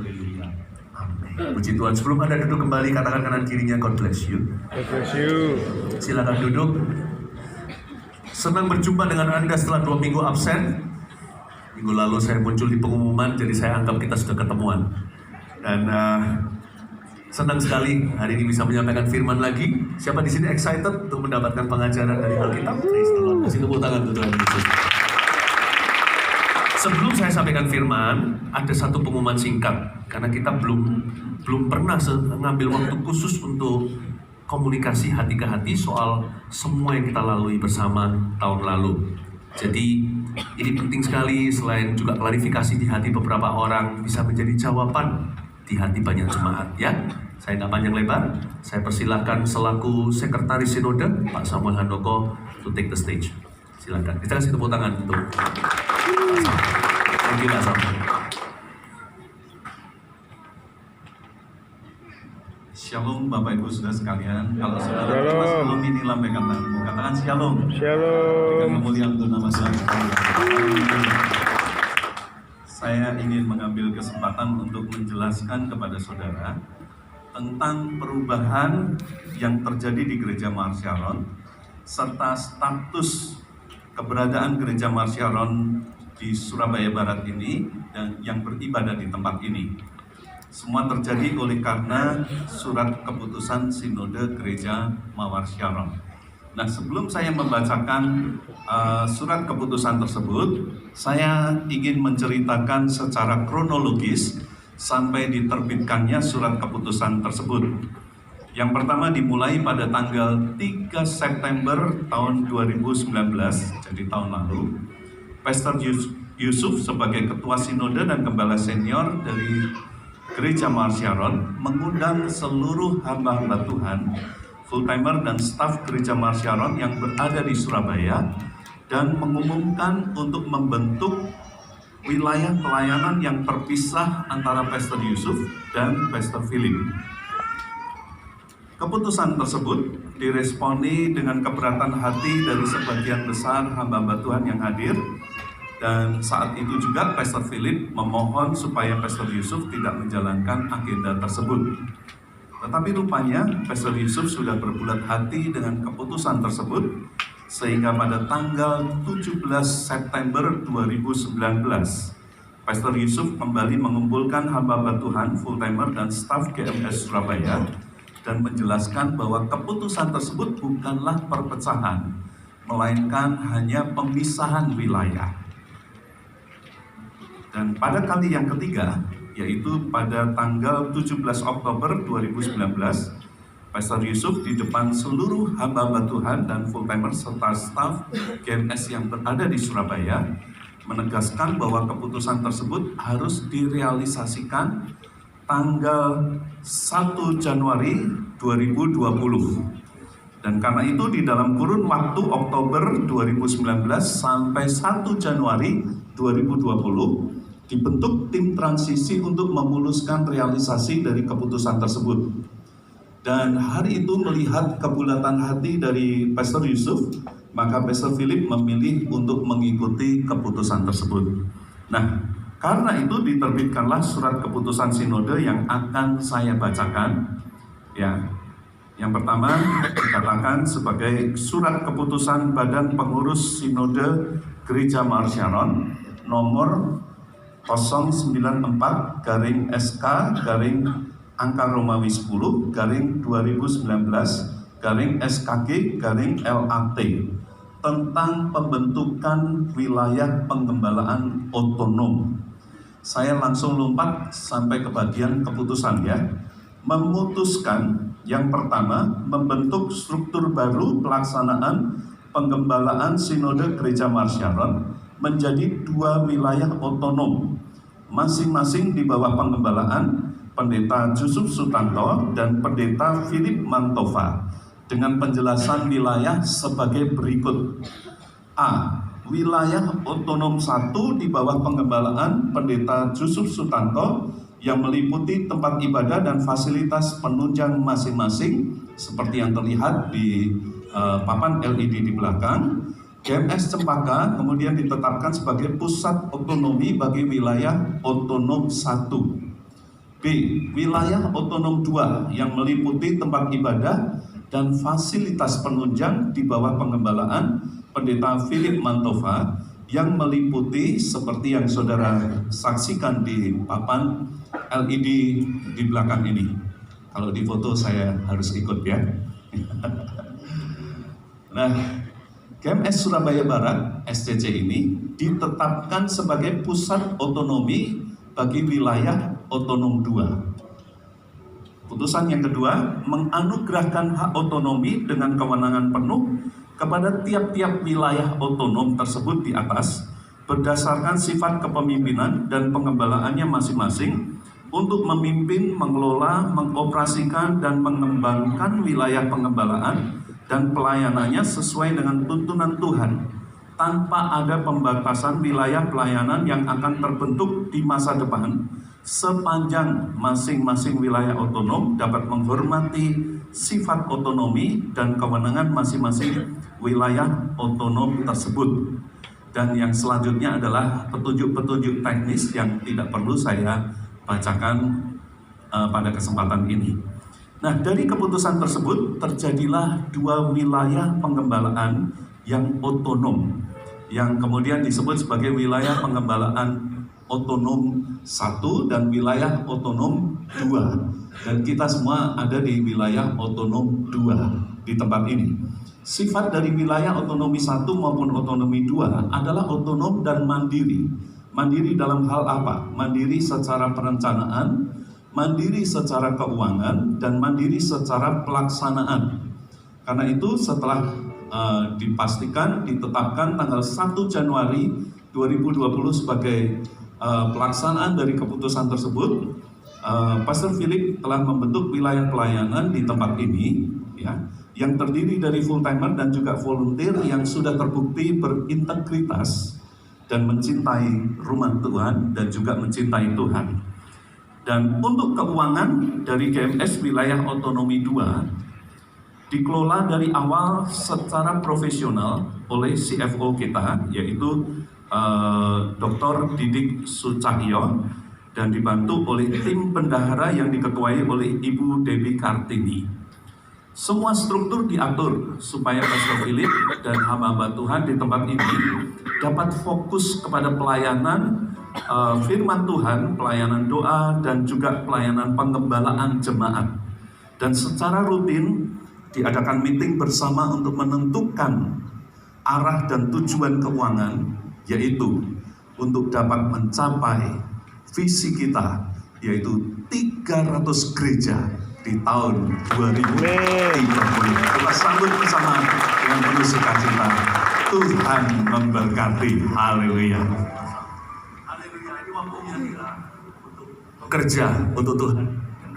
Haleluya. Amin. Puji Tuhan. Sebelum Anda duduk kembali, katakan kanan kirinya, God bless you. God bless you. Silakan duduk. Senang berjumpa dengan Anda setelah 2 minggu absen. Minggu lalu saya muncul di pengumuman, jadi saya anggap kita sudah ketemuan. Dan senang sekali hari ini bisa menyampaikan firman lagi. Siapa di sini excited untuk mendapatkan pengajaran dari Alkitab? Praise the Lord. Kasih tepuk tangan untuk Tuhan Yesus. Sebelum saya sampaikan firman, ada satu pengumuman singkat. Karena kita belum pernah mengambil waktu khusus untuk komunikasi hati ke hati soal semua yang kita lalui bersama tahun lalu. Jadi ini penting sekali, selain juga klarifikasi di hati beberapa orang, bisa menjadi jawaban di hati banyak jemaat, ya. Saya nggak panjang lebar, saya persilahkan selaku Sekretaris Sinode Pak Samuel Handoko to take the stage. Silakan. Kita kasih tepuk tangan untuk Pak Samuel. Thank you, Pak Samuel. Shalom Bapak Ibu Saudara sekalian. Kalau saudara masih belum ini lambaikan tanganmu, katakan shalom. Shalom. Berikan kemuliaan untuk nama Tuhan. Saya ingin mengambil kesempatan untuk menjelaskan kepada saudara tentang perubahan yang terjadi di Gereja Mars Sharon serta status keberadaan Gereja Mars Sharon di Surabaya Barat ini dan yang beribadah di tempat ini. Semua terjadi oleh karena surat keputusan Sinode Gereja Mawar Sharon. Nah, sebelum saya membacakan surat keputusan tersebut, saya ingin menceritakan secara kronologis sampai diterbitkannya surat keputusan tersebut. Yang pertama dimulai pada tanggal 3 September tahun 2019, jadi tahun lalu. Pastor Yusuf sebagai Ketua Sinode dan Gembala Senior dari Gereja Mars Sharon mengundang seluruh hamba-hamba Tuhan, full-timer dan staf Gereja Mars Sharon yang berada di Surabaya dan mengumumkan untuk membentuk wilayah pelayanan yang terpisah antara Pastor Yusuf dan Pastor Philip. Keputusan tersebut diresponi dengan keberatan hati dari sebagian besar hamba-hamba Tuhan yang hadir. Dan saat itu juga Pastor Philip memohon supaya Pastor Yusuf tidak menjalankan agenda tersebut. Tetapi rupanya Pastor Yusuf sudah berbulat hati dengan keputusan tersebut, sehingga pada tanggal 17 September 2019, Pastor Yusuf kembali mengumpulkan hamba-hamba Tuhan, full-timer dan staf GMS Surabaya, dan menjelaskan bahwa keputusan tersebut bukanlah perpecahan, melainkan hanya pemisahan wilayah. Dan pada kali yang ketiga, yaitu pada tanggal 17 Oktober 2019, Pastor Yusuf di depan seluruh hamba-hamba Tuhan dan full-timer serta staf GMS yang berada di Surabaya menegaskan bahwa keputusan tersebut harus direalisasikan tanggal 1 Januari 2020. Dan karena itu di dalam kurun waktu Oktober 2019 sampai 1 Januari 2020 dibentuk tim transisi untuk memuluskan realisasi dari keputusan tersebut. Dan hari itu melihat kebulatan hati dari Pastor Yusuf, maka Pastor Philip memilih untuk mengikuti keputusan tersebut. Nah, karena itu diterbitkanlah surat keputusan sinode yang akan saya bacakan. Ya, yang pertama dikatakan sebagai surat keputusan Badan Pengurus Sinode Gereja Mars Sharon nomor 094/SK/angka Romawi 10/2019/SKG/LAT tentang pembentukan wilayah penggembalaan otonom. Saya langsung lompat sampai ke bagian keputusan, ya. Memutuskan yang pertama membentuk struktur baru pelaksanaan penggembalaan Sinode Gereja Mars Sharon menjadi 2 wilayah otonom, masing-masing di bawah penggembalaan Pendeta Yusuf Sutanto dan Pendeta Philip Mantova, dengan penjelasan wilayah sebagai berikut. A. Wilayah otonom 1 di bawah penggembalaan Pendeta Yusuf Sutanto yang meliputi tempat ibadah dan fasilitas penunjang masing-masing seperti yang terlihat di papan LED di belakang. GMS Cempaka kemudian ditetapkan sebagai pusat otonomi bagi wilayah otonom 1. B. Wilayah otonom 2 yang meliputi tempat ibadah dan fasilitas penunjang di bawah pengembalaan Pendeta Philip Mantova yang meliputi seperti yang saudara saksikan di papan LED di belakang ini. Kalau di foto saya harus ikut ya. Nah, GMS Surabaya Barat SCC ini ditetapkan sebagai pusat otonomi bagi wilayah otonom 2. Putusan yang kedua, menganugerahkan hak otonomi dengan kewenangan penuh kepada tiap-tiap wilayah otonom tersebut di atas berdasarkan sifat kepemimpinan dan pengembalaannya masing-masing untuk memimpin, mengelola, mengoperasikan, dan mengembangkan wilayah pengembalaan dan pelayanannya sesuai dengan tuntunan Tuhan tanpa ada pembatasan wilayah pelayanan yang akan terbentuk di masa depan sepanjang masing-masing wilayah otonom dapat menghormati sifat otonomi dan kewenangan masing-masing wilayah otonom tersebut. Dan yang selanjutnya adalah petunjuk-petunjuk teknis yang tidak perlu saya bacakan pada kesempatan ini. Nah, dari keputusan tersebut terjadilah 2 wilayah penggembalaan yang otonom yang kemudian disebut sebagai wilayah penggembalaan otonom 1 dan wilayah otonom 2. Dan kita semua ada di wilayah otonom 2 di tempat ini. Sifat dari wilayah otonomi 1 maupun otonomi 2 adalah otonom dan mandiri. Mandiri dalam hal apa? Mandiri secara perencanaan, mandiri secara keuangan, dan mandiri secara pelaksanaan. Karena itu setelah dipastikan, ditetapkan tanggal 1 Januari 2020 sebagai pelaksanaan dari keputusan tersebut, Pastor Philip telah membentuk wilayah pelayanan di tempat ini, ya, yang terdiri dari full timer dan juga volunteer yang sudah terbukti berintegritas dan mencintai rumah Tuhan dan juga mencintai Tuhan. Dan untuk keuangan dari GMS wilayah otonomi 2 dikelola dari awal secara profesional oleh CFO kita, yaitu Dr. Didik Sucahyo, dan dibantu oleh tim bendahara yang diketuai oleh Ibu Debbie Kartini. Semua struktur diatur supaya Pastor Philip dan hamba-hamba Tuhan di tempat ini dapat fokus kepada pelayanan firman Tuhan, pelayanan doa, dan juga pelayanan pengembalaan jemaat. Dan secara rutin diadakan meeting bersama untuk menentukan arah dan tujuan keuangan, yaitu untuk dapat mencapai visi kita, yaitu 300 gereja di tahun 2030. Kita sambut bersama dengan penuh sukacita. Tuhan memberkati. Haleluya. Haleluya. Ini waktunya kita untuk bekerja untuk Tuhan.